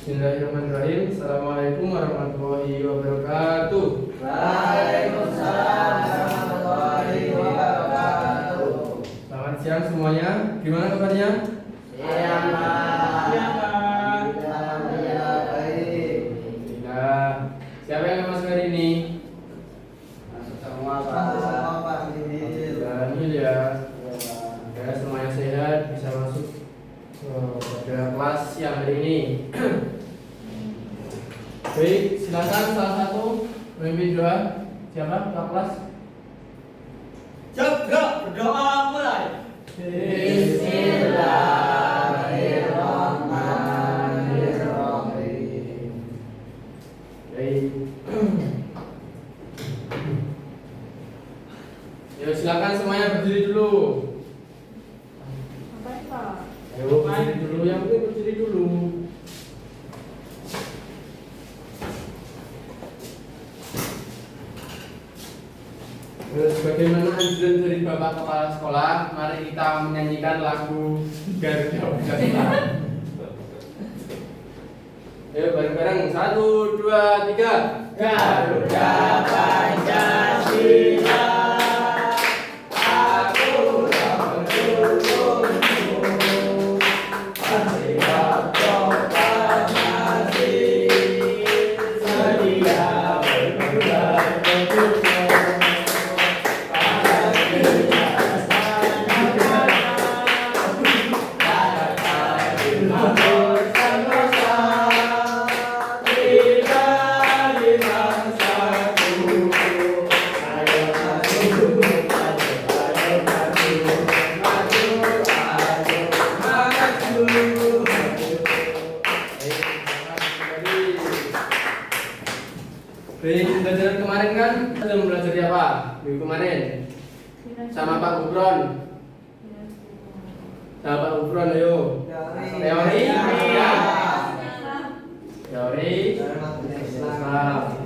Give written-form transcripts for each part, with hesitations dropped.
Bismillahirrahmanirrahim. Assalamualaikum warahmatullahi wabarakatuh. Waalaikumsalam warahmatullahi wabarakatuh. Selamat siang semuanya. Gimana kabarnya? Siang, Pak. Siang, Pak. Alhamdulillah baik. Alhamdulillah. Siapa yang masuk hari ini? Masuk semua, Pak. Alhamdulillah ya. Ya, semuanya sehat, bisa masuk pada kelas siang hari ini. Baik, silakan salah satu memimpin doa. Siapa ketua kelas? Jaga berdoa mulai. Bismillahirrahmanirrahim. Baik. Yuk silakan semuanya berdiri dulu. Ayo berdiri dulu, yang penting berdiri dulu. Sebagaimana anjuran dari Bapak Kepala Sekolah, mari kita menyanyikan lagu Garuda Pancasila. Ayo bareng-bareng, 1, 2, 3. Garuda Pancasila, aku mendukungmu. Siap proklamasi, sedia berjuang untukmu. Baik, pembelajaran kemarin kan sudah belajar apa? Minggu kemarin sama Pak Gubron. Sama Pak Gubron, ayo. Teori, ya. Teori, Islam.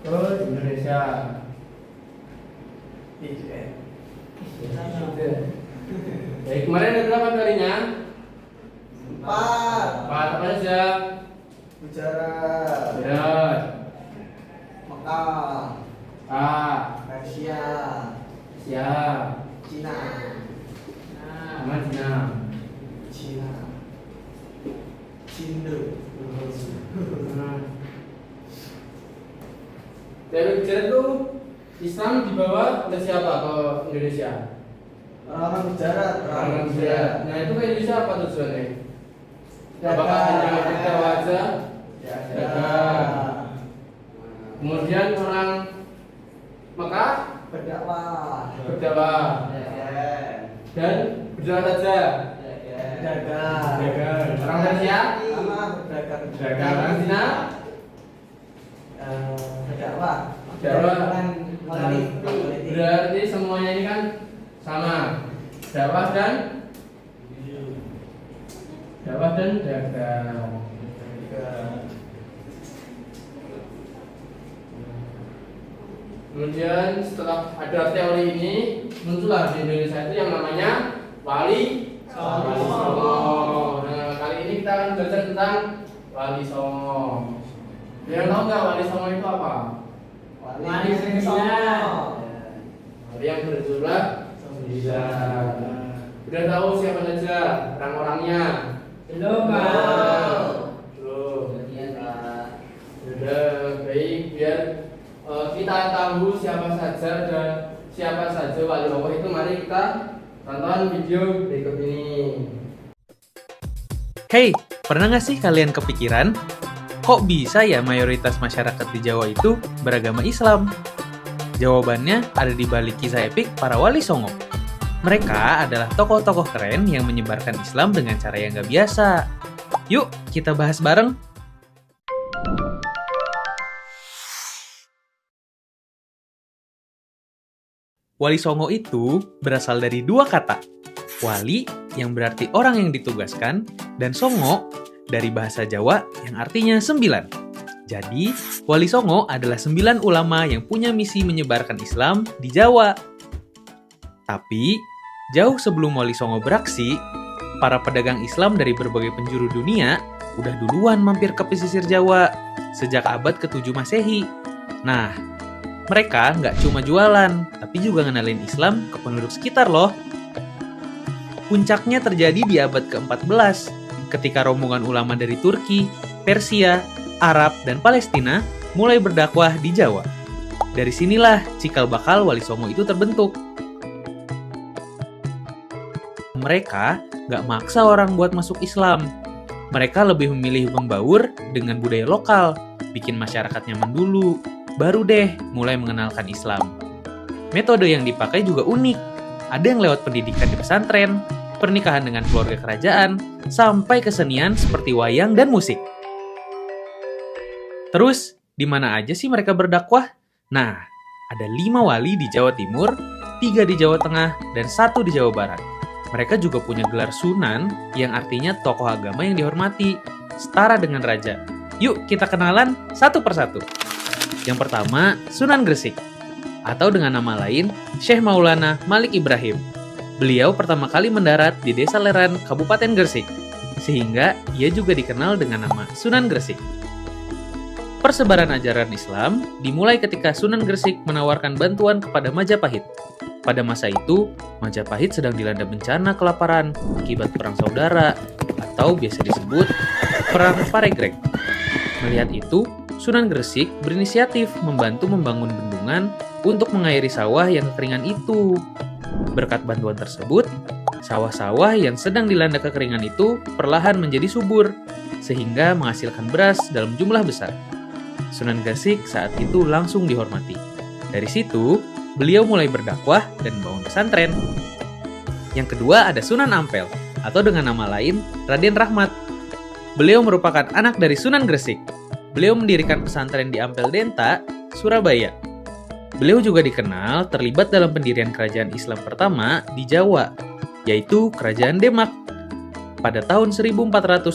Terus Indonesia. Baik, kemarin ada berapa kalinya? 4. Apa saja? Gujarat, Berat. Mekah, Persia, Siap. Cina, Cina. Cindo. Dari Gujarat itu Islam dibawa oleh siapa ke Indonesia? Orang Gujarat, Orang Gujarat. Nah itu ke Indonesia apa tujuannya? Dagang. Apakah hanya kita wajah? Dagang. Kemudian orang Mekah berdakwah dan berjalan saja. Dagang. Orang Persia dagang. Orang Cina berdakwah. Berarti semuanya ini kan sama. Dakwah dan dagang. Kemudian setelah ada teori ini muncullah di Indonesia itu yang namanya Wali Songo. Nah, kali ini kita akan belajar tentang Wali Songo. Yang tahu nggak Wali Songo itu apa? Wali Songo. Wali yang berjumlah 9. Sudah tahu siapa saja orang-orangnya? Belum, Pak. Belum. Sudah, baik, biar kita tahu siapa saja wali Allah itu, mari kita tonton video berikut ini. Hey, pernah nggak sih kalian kepikiran, kok bisa ya mayoritas masyarakat di Jawa itu beragama Islam? Jawabannya ada di balik kisah epik para Wali Songo. Mereka adalah tokoh-tokoh keren yang menyebarkan Islam dengan cara yang nggak biasa. Yuk, kita bahas bareng. Wali Songo itu berasal dari dua kata. Wali yang berarti orang yang ditugaskan, dan Songo dari bahasa Jawa yang artinya 9. Jadi, Wali Songo adalah 9 ulama yang punya misi menyebarkan Islam di Jawa. Tapi, Jauh sebelum Wali Songo beraksi, para pedagang Islam dari berbagai penjuru dunia udah duluan mampir ke pesisir Jawa sejak abad ke-7 Masehi. Nah, mereka nggak cuma jualan, tapi juga ngenalin Islam ke penduduk sekitar loh. Puncaknya terjadi di abad ke-14, ketika rombongan ulama dari Turki, Persia, Arab, dan Palestina mulai berdakwah di Jawa. Dari sinilah cikal bakal Wali Songo itu terbentuk. Mereka nggak maksa orang buat masuk Islam. Mereka lebih memilih membaur dengan budaya lokal, bikin masyarakat nyaman dulu, baru deh mulai mengenalkan Islam. Metode yang dipakai juga unik. Ada yang lewat pendidikan di pesantren, pernikahan dengan keluarga kerajaan, sampai kesenian seperti wayang dan musik. Terus, di mana aja sih mereka berdakwah? Nah, ada 5 wali di Jawa Timur, 3 di Jawa Tengah, dan 1 di Jawa Barat. Mereka juga punya gelar Sunan, yang artinya tokoh agama yang dihormati, setara dengan raja. Yuk kita kenalan satu persatu. Yang pertama, Sunan Gresik, atau dengan nama lain, Syekh Maulana Malik Ibrahim. Beliau pertama kali mendarat di Desa Leran, Kabupaten Gresik, sehingga ia juga dikenal dengan nama Sunan Gresik. Persebaran ajaran Islam dimulai ketika Sunan Gresik menawarkan bantuan kepada Majapahit. Pada masa itu, Majapahit sedang dilanda bencana kelaparan akibat perang saudara atau biasa disebut Perang Paregreg. Melihat itu, Sunan Gresik berinisiatif membantu membangun bendungan untuk mengairi sawah yang kekeringan itu. Berkat bantuan tersebut, sawah-sawah yang sedang dilanda kekeringan itu perlahan menjadi subur, sehingga menghasilkan beras dalam jumlah besar. Sunan Gresik saat itu langsung dihormati. Dari situ, beliau mulai berdakwah dan membangun pesantren. Yang kedua ada Sunan Ampel, atau dengan nama lain Raden Rahmat. Beliau merupakan anak dari Sunan Gresik. Beliau mendirikan pesantren di Ampel Denta, Surabaya. Beliau juga dikenal terlibat dalam pendirian kerajaan Islam pertama di Jawa, yaitu Kerajaan Demak, pada tahun 1479.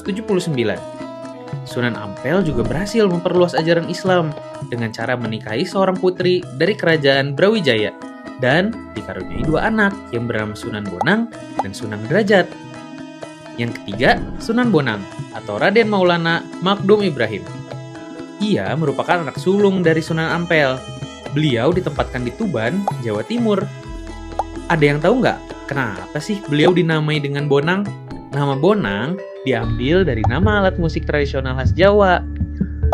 Sunan Ampel juga berhasil memperluas ajaran Islam dengan cara menikahi seorang putri dari kerajaan Brawijaya dan dikaruniai 2 anak yang bernama Sunan Bonang dan Sunan Derajat. Yang ketiga, Sunan Bonang atau Raden Maulana Magdum Ibrahim. Ia merupakan anak sulung dari Sunan Ampel. Beliau ditempatkan di Tuban, Jawa Timur. Ada yang tahu nggak kenapa sih beliau dinamai dengan Bonang? Nama Bonang diambil dari nama alat musik tradisional khas Jawa.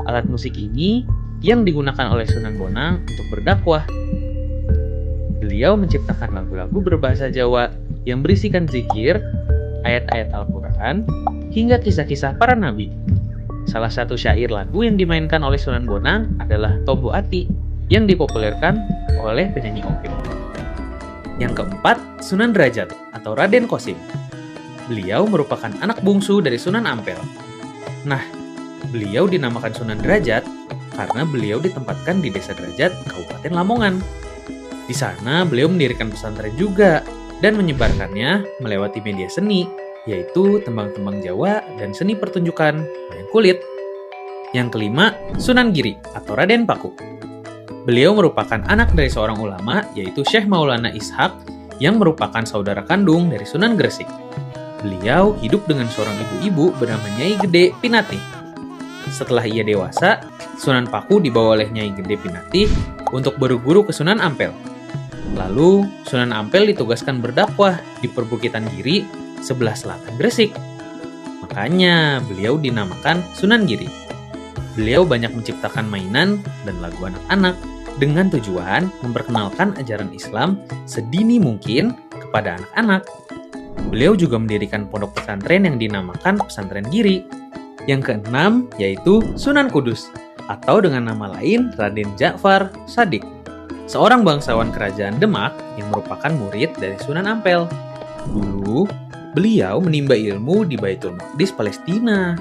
Alat musik ini yang digunakan oleh Sunan Bonang untuk berdakwah. Beliau menciptakan lagu-lagu berbahasa Jawa yang berisikan zikir, ayat-ayat Al-Quran, hingga kisah-kisah para nabi. Salah satu syair lagu yang dimainkan oleh Sunan Bonang adalah Tombo Ati, yang dipopulerkan oleh penyanyi Opik. Yang keempat, Sunan Derajat atau Raden Kosim. Beliau merupakan anak bungsu dari Sunan Ampel. Nah, beliau dinamakan Sunan Derajat karena beliau ditempatkan di Desa Derajat, Kabupaten Lamongan. Di sana beliau mendirikan pesantren juga dan menyebarkannya melewati media seni, yaitu tembang-tembang Jawa dan seni pertunjukan wayang kulit. Yang kelima, Sunan Giri atau Raden Paku. Beliau merupakan anak dari seorang ulama, yaitu Syekh Maulana Ishak, yang merupakan saudara kandung dari Sunan Gresik. Beliau hidup dengan seorang ibu-ibu bernama Nyai Gede Pinatih. Setelah ia dewasa, Sunan Paku dibawa oleh Nyai Gede Pinatih untuk berguru ke Sunan Ampel. Lalu, Sunan Ampel ditugaskan berdakwah di perbukitan Giri sebelah selatan Gresik. Makanya, beliau dinamakan Sunan Giri. Beliau banyak menciptakan mainan dan lagu anak-anak dengan tujuan memperkenalkan ajaran Islam sedini mungkin kepada anak-anak. Beliau juga mendirikan pondok pesantren yang dinamakan Pesantren Giri. Yang keenam yaitu Sunan Kudus, atau dengan nama lain Raden Ja'far Shadiq, seorang bangsawan kerajaan Demak yang merupakan murid dari Sunan Ampel. Dulu, beliau menimba ilmu di Baitul Maqdis, Palestina.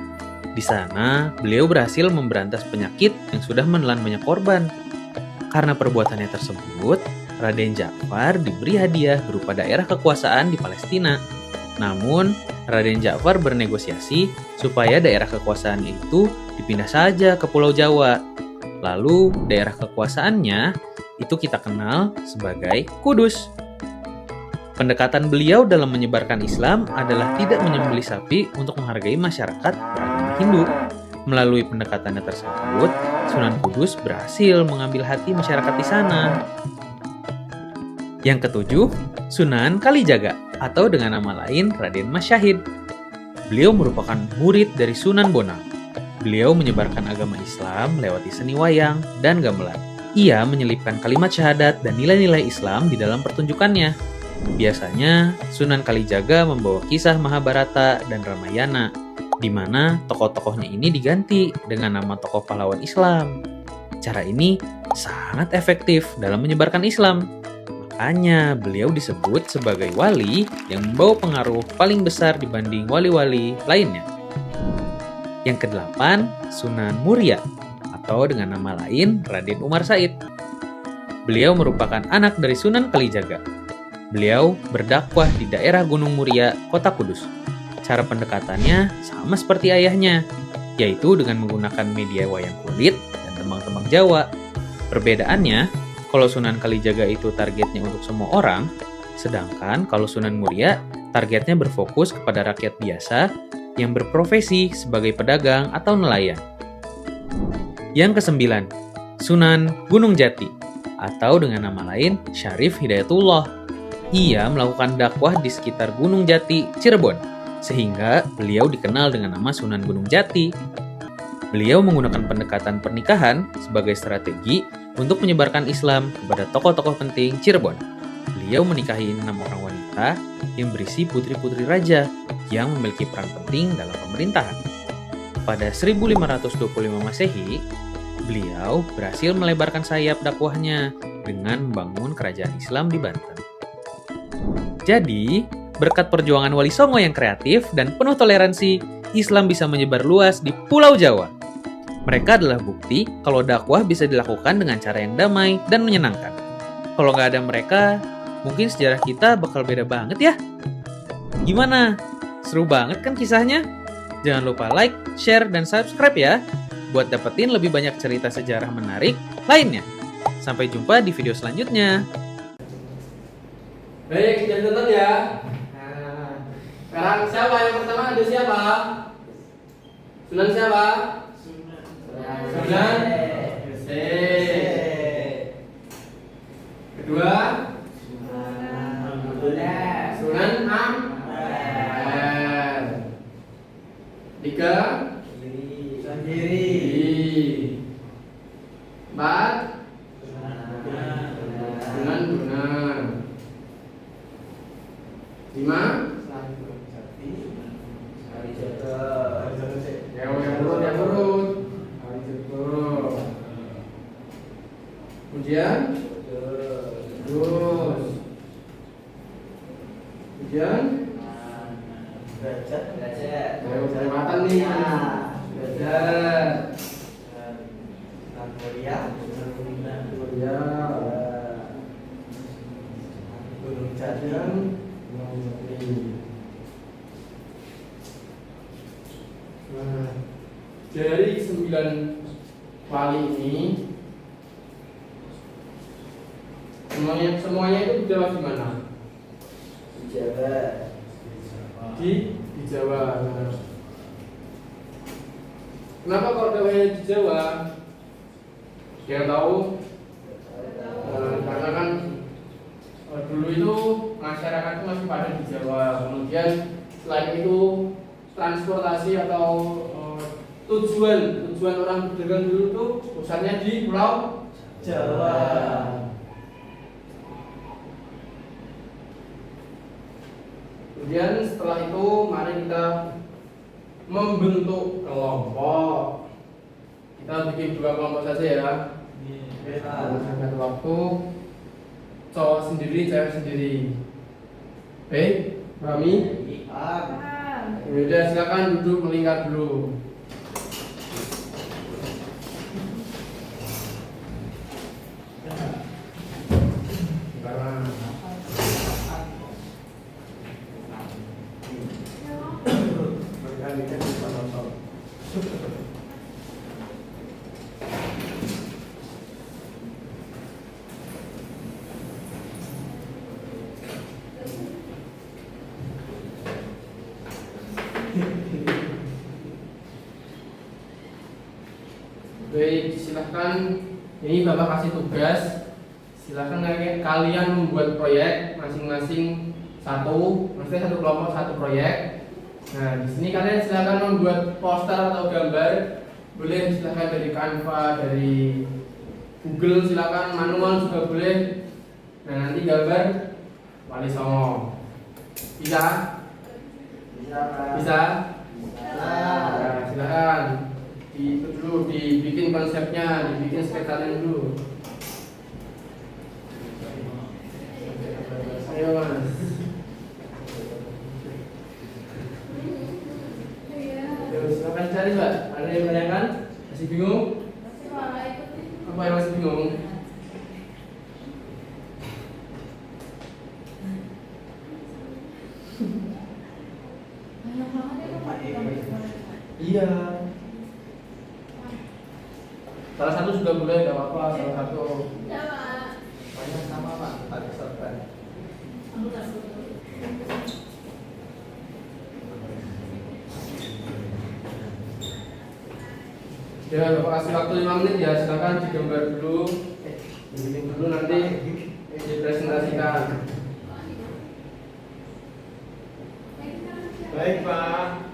Di sana, beliau berhasil memberantas penyakit yang sudah menelan banyak korban. Karena perbuatannya tersebut, Raden Ja'far diberi hadiah berupa daerah kekuasaan di Palestina. Namun, Raden Ja'far bernegosiasi supaya daerah kekuasaan itu dipindah saja ke Pulau Jawa. Lalu, daerah kekuasaannya itu kita kenal sebagai Kudus. Pendekatan beliau dalam menyebarkan Islam adalah tidak menyembelih sapi untuk menghargai masyarakat beragama Hindu. Melalui pendekatannya tersebut, Sunan Kudus berhasil mengambil hati masyarakat di sana. Yang ketujuh, Sunan Kalijaga atau dengan nama lain Raden Mas Syahid. Beliau merupakan murid dari Sunan Bonang. Beliau menyebarkan agama Islam lewat seni wayang dan gamelan. Ia menyelipkan kalimat syahadat dan nilai-nilai Islam di dalam pertunjukannya. Biasanya, Sunan Kalijaga membawa kisah Mahabharata dan Ramayana, di mana tokoh-tokohnya ini diganti dengan nama tokoh pahlawan Islam. Cara ini sangat efektif dalam menyebarkan Islam. Makanya beliau disebut sebagai wali yang membawa pengaruh paling besar dibanding wali-wali lainnya. Yang kedelapan, Sunan Muria atau dengan nama lain Raden Umar Said. Beliau merupakan anak dari Sunan Kalijaga. Beliau berdakwah di daerah Gunung Muria, Kota Kudus. Cara pendekatannya sama seperti ayahnya, yaitu dengan menggunakan media wayang kulit dan tembang-tembang Jawa. Perbedaannya, kalau Sunan Kalijaga itu targetnya untuk semua orang, sedangkan kalau Sunan Muria targetnya berfokus kepada rakyat biasa yang berprofesi sebagai pedagang atau nelayan. Yang kesembilan, Sunan Gunung Jati atau dengan nama lain Syarif Hidayatullah. Ia melakukan dakwah di sekitar Gunung Jati, Cirebon, sehingga beliau dikenal dengan nama Sunan Gunung Jati. Beliau menggunakan pendekatan pernikahan sebagai strategi untuk menyebarkan Islam kepada tokoh-tokoh penting Cirebon. Beliau menikahi 6 orang wanita yang berisi putri-putri raja yang memiliki peran penting dalam pemerintahan. Pada 1525 Masehi, beliau berhasil melebarkan sayap dakwahnya dengan membangun kerajaan Islam di Banten. Jadi, berkat perjuangan Wali Songo yang kreatif dan penuh toleransi, Islam bisa menyebar luas di Pulau Jawa. Mereka adalah bukti kalau dakwah bisa dilakukan dengan cara yang damai dan menyenangkan. Kalau nggak ada mereka, mungkin sejarah kita bakal beda banget ya. Gimana? Seru banget kan kisahnya? Jangan lupa like, share, dan subscribe ya, buat dapetin lebih banyak cerita sejarah menarik lainnya. Sampai jumpa di video selanjutnya. Baik, jangan tonton ya. Nah, sekarang siapa yang pertama? Ada siapa? Sunan siapa? Sunan Gresik. Kedua, Sunan Ampel. Tiga, empat, Sunan Bonang. 5, yang urut. Kemudian terus. Kemudian kelewatan nih. Derajat. Gunung Jati. Nah, dari 9 wali ini semuanya itu di Jawa di mana? Di Jawa. Di Jawa. Nah. Kenapa kok dawanya di Jawa? Yang tahu? Karena kan dulu itu masyarakat itu masih pada di Jawa. Kemudian selain itu transportasi atau tujuan orang berdagang dulu itu pusatnya di Pulau Jawa. Kemudian setelah itu mari kita membentuk kelompok. Kita bikin 2 kelompok saja ya. Sangat waktu. Cowok sendiri, cewek sendiri. Baik, Rami. Udah, silakan duduk melingkar dulu. Baik, silahkan. Ini Bapak kasih tugas. Silahkan kalian membuat proyek masing-masing satu, maksudnya satu kelompok satu proyek. Nah, di sini kalian silahkan membuat poster atau gambar. Boleh silahkan dari Canva, dari Google, silahkan manual juga boleh. Nah, nanti gambar Wali Songo. Bisa? Bisa, Pak. Bisa? Bisa. Nah, silahkan. Itu dulu dibikin konsepnya, dibikin sketsanya dulu. Ayo Mas. Yuk, silakan cari Mbak. Ada yang menanyakan? Masih bingung? Apa yang masih bingung? Iya. Salah satu juga boleh, gak apa-apa. Salah satu. Banyak sama, Pak. Ada sorban. Ya, Bapak kasih waktu 5 menit ya. Silakan digambar dulu. Dibikin dulu nanti dipresentasikan. Baik, Pak.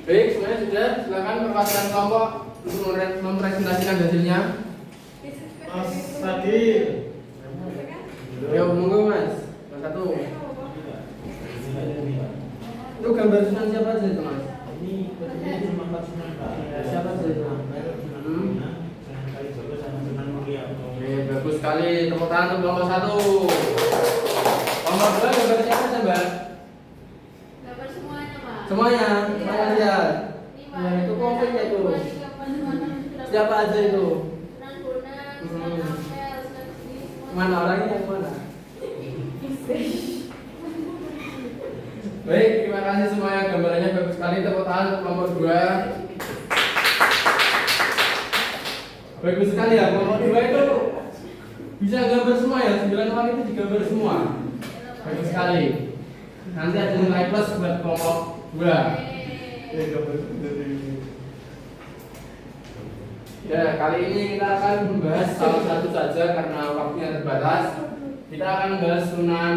Baik, semuanya sudah. Silakan perwakilan kelompok untuk mempresentasikan hasilnya. Mas Fadil. Ayo menunggu Mas. Yang satu. Itu gambar sunan siapa aja itu Mas? Ini betulnya cuma 4 Sunan, Pak. Siapa aja itu? Sunan Kalijogo sama Sunan Muria. Oke, bagus sekali. Tepuk tangan untuk kelompok 1. Kelompok 2 gambar siapa aja Mbak? Gambar semuanya, Pak. Semuanya lihat. Ini, Pak. Nah, itu konfliknya tuh. Sunan Siapa aja itu? Sunan Bonang, Sunan Ampel, Sunan Gede, semua. Mana orangnya yang mana? Baik, terima kasih semuanya. Gambarannya bagus sekali. Tepuk tangan untuk kelompok 2. Bagus sekali ya, kelompok 2 itu bisa gambar semua ya. 9 orang itu digambar semua. Bagus sekali. Nanti ada nilai plus buat kelompok 2. Ya, kali ini kita akan membahas salah satu saja karena waktunya terbatas. Kita akan membahas Sunan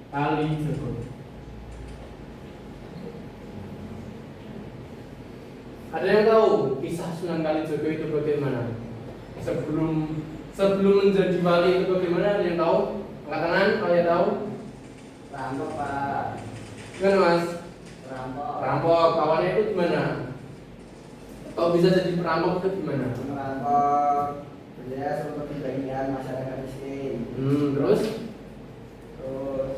Kalijogo. Ada yang tahu kisah Sunan Kalijogo itu bagaimana? Sebelum menjadi wali itu bagaimana? Ada yang tahu? Angkat tangan kalau yang tahu. Rampok, Pak. Gimana Mas? Rampok. Perampok. Awalnya itu gimana? Kok bisa jadi perampok itu gimana? Rampok. Dia sempat dibagikan masyarakat miskin. Terus? Terus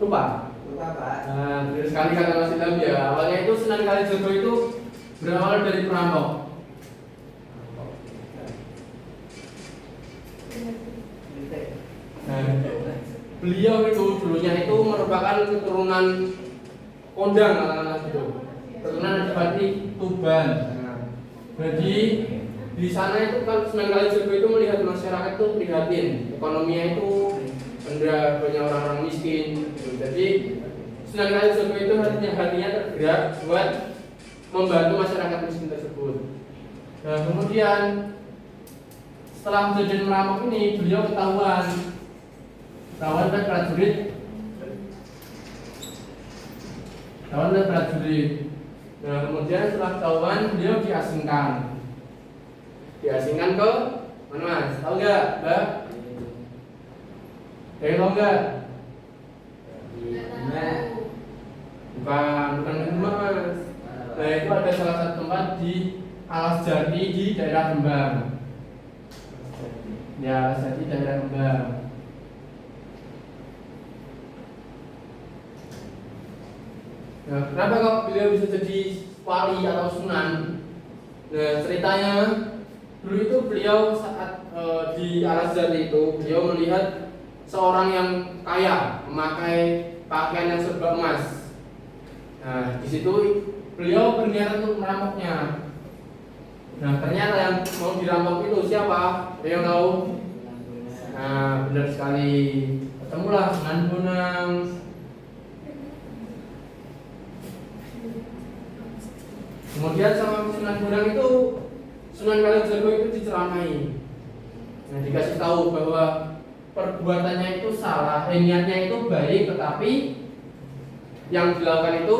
Lupa? lupa, Pak. Nah, benar sekali kata Mas Ilham ya. Awalnya itu Sunan Kalijogo itu berawal dari perampok. Nah, beliau itu dulunya itu merupakan keturunan Kondang katakanlah gitu. Keturunan Adipati Tuban. Nah, jadi di sana itu kalau Sunan Kalijogo itu melihat masyarakat itu prihatin, ekonominya itu rendah, banyak orang-orang miskin. Gitu. Jadi Sunan Kalijogo itu hatinya tergerak buat membantu masyarakat miskin tersebut. Nah, kemudian setelah kejadian merampok ini beliau ketahuan oleh prajurit. Nah, kemudian setelah ketahuan beliau diasingkan ke mana Mas? Tahu nggak, Mbak? Tahu nggak? Bukan ke rumah Mas. Nah, itu ada salah satu tempat di Alas Jati di daerah Rembang. Ya, Alas Jati daerah Rembang. Nah, kenapa kok beliau bisa jadi wali atau sunan? Nah, ceritanya Dulu itu beliau saat di Al-Azhar itu beliau melihat seorang yang kaya memakai pakaian yang serba emas. Nah, di situ beliau berniat untuk merampoknya. Nah, ternyata yang mau dirampok itu siapa? Ada yang tahu? Nah, benar sekali. Ketemulah Sunan Bonang. Kemudian sama Sunan Bonang itu Sunan Kalijaga itu diceramai. Nah, dikasih tahu bahwa perbuatannya itu salah, niatnya itu baik, tetapi yang dilakukan itu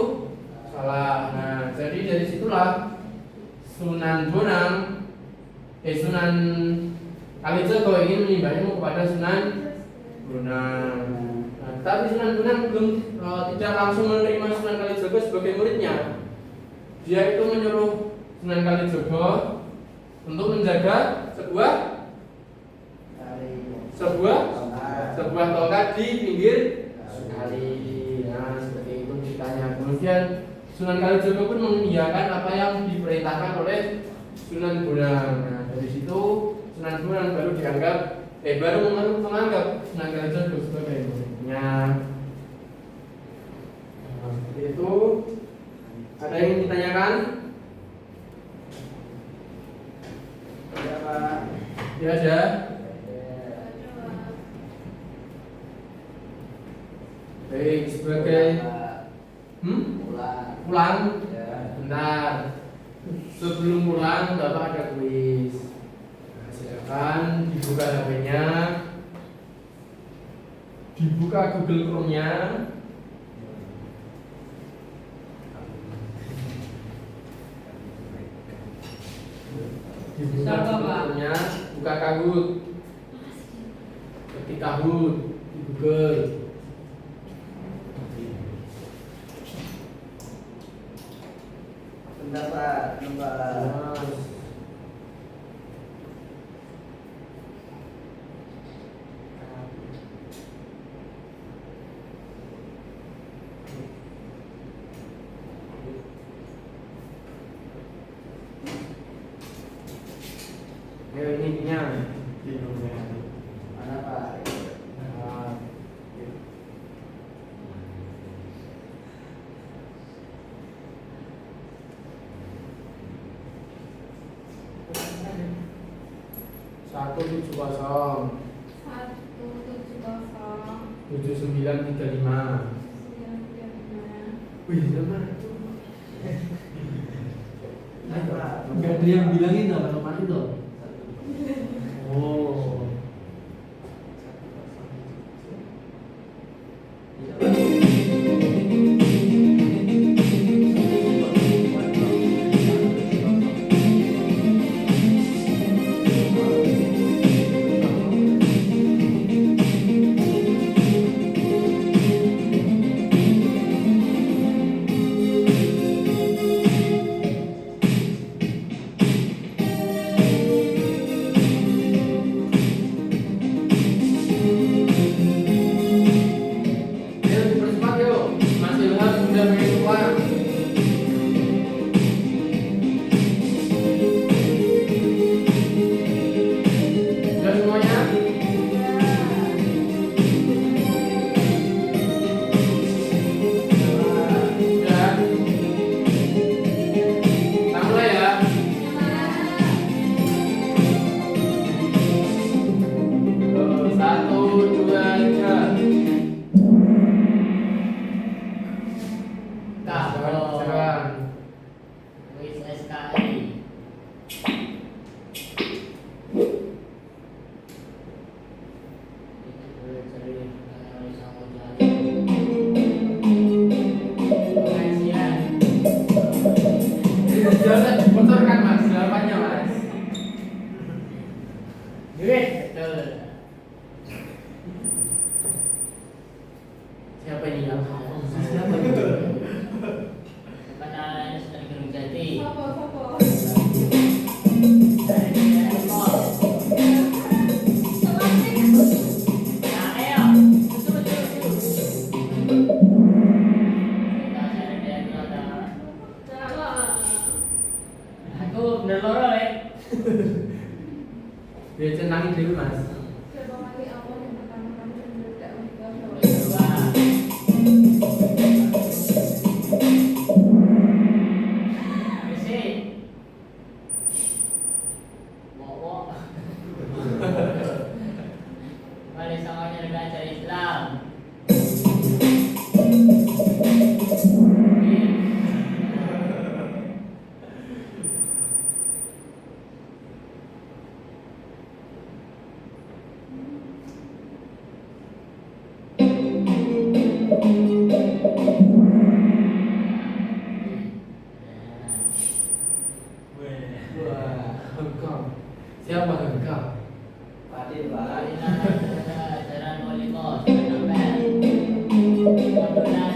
salah. Nah, jadi dari situlah Sunan Kalijaga ingin menimba ilmu kepada Sunan Bonang. Nah, tapi Sunan Bonang belum tidak langsung menerima Sunan Kalijaga sebagai muridnya. Dia itu menyuruh Sunan Kalijaga untuk menjaga sebuah tongkat di pinggir kali. Nah, seperti itu ceritanya. Kemudian Sunan Kalijaga pun mengiyakan apa yang diperintahkan oleh Sunan Bonang. Nah, dari situ Sunan Bonang baru menganggap Sunan Kalijaga sebagai muridnya. Nah, seperti itu. Ada yang ingin ditanyakan? Ada Pak. Ya ada. Baik, sebagai pulang. Ya. Bentar. Sebelum pulang, Bapak ada kuis. Nah, silakan dibuka HP-nya, dibuka Google Chrome-nya. Dibuka Google Chrome-nya, buka Kahoot. Ketik Kahoot di Google. Bentar Pak, bentar. Ayo ini punya. Mana Pak? Nah, satu 7-0 7935. Wih, sama. Enggak ada yang bilangin tuh kalau kemarin tuh. Oh. Ayo dipercepat yuk. Mas Ilham sudah pengen pulang. Sudah semuanya? Sudah. Kita mulai ya. Satu, dua, tiga. Silakan. Kuis SKI. Jangan dibocorkan mas, jawabannya mas. Betul. Siapa ini yang Siapa itu? Kepada Sunan Gunung Jati. Sopo. Dari daerah Mall. Nah, ayo. Betul. Kita dari daerah Lada. Aku bener loro, Dicenangi dulu mas. Siapa kali Allah yang pertama kali mendadak meninggal Nomor 2. Besi. Bawa. Wali Songonya negara syariah Islam. Wah, engkau. Siapa engkau? Padi Pak. Ajaran wali kos, Nobel. Kebetulan.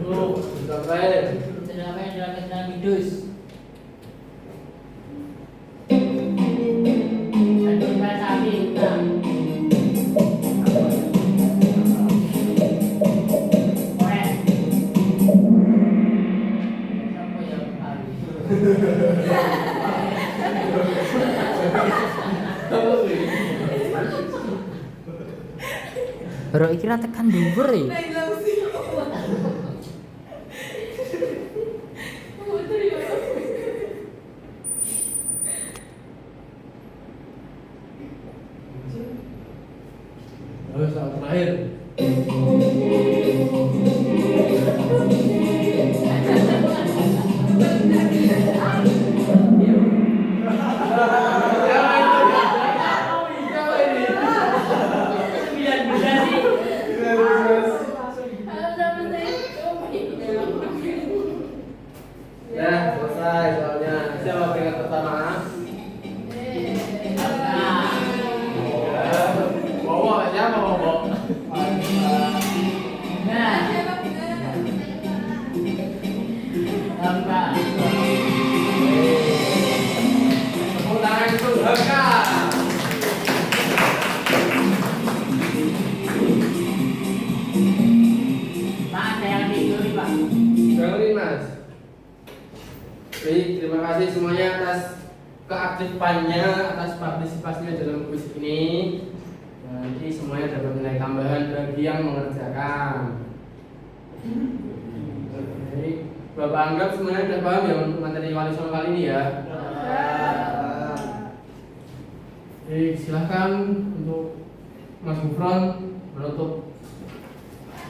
Dulu, sudah baik. Baru iki ra tekan dhuwur e. Nah, hilang sih. Betul ya. Terus soal terakhir. Ya, selesai soalnya. Siapa peringkat pertama? Bobo, siapa Bobo? Nah, tambah. Tepuk tangan untuk Haka. Pak, ada yang tidur nih, Pak. Bangunin mas. Baik, terima kasih semuanya atas keaktifannya, atas partisipasinya dalam kuis ini. Nanti semuanya dapat nilai tambahan bagi yang mengerjakan. Baik, Bapak anggap semuanya sudah paham ya untuk materi wali songo kali ini ya. Baik, silahkan untuk Mas Gufron menutup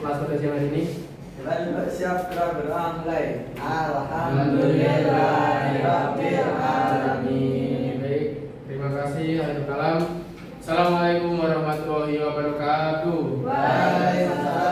kelas pada siang hari ini. Lanjut siap beramlai. Alhamdulillahirabbil alamin. Baik, terima kasih. Assalamualaikum warahmatullahi wabarakatuh. Waalaikumsalam.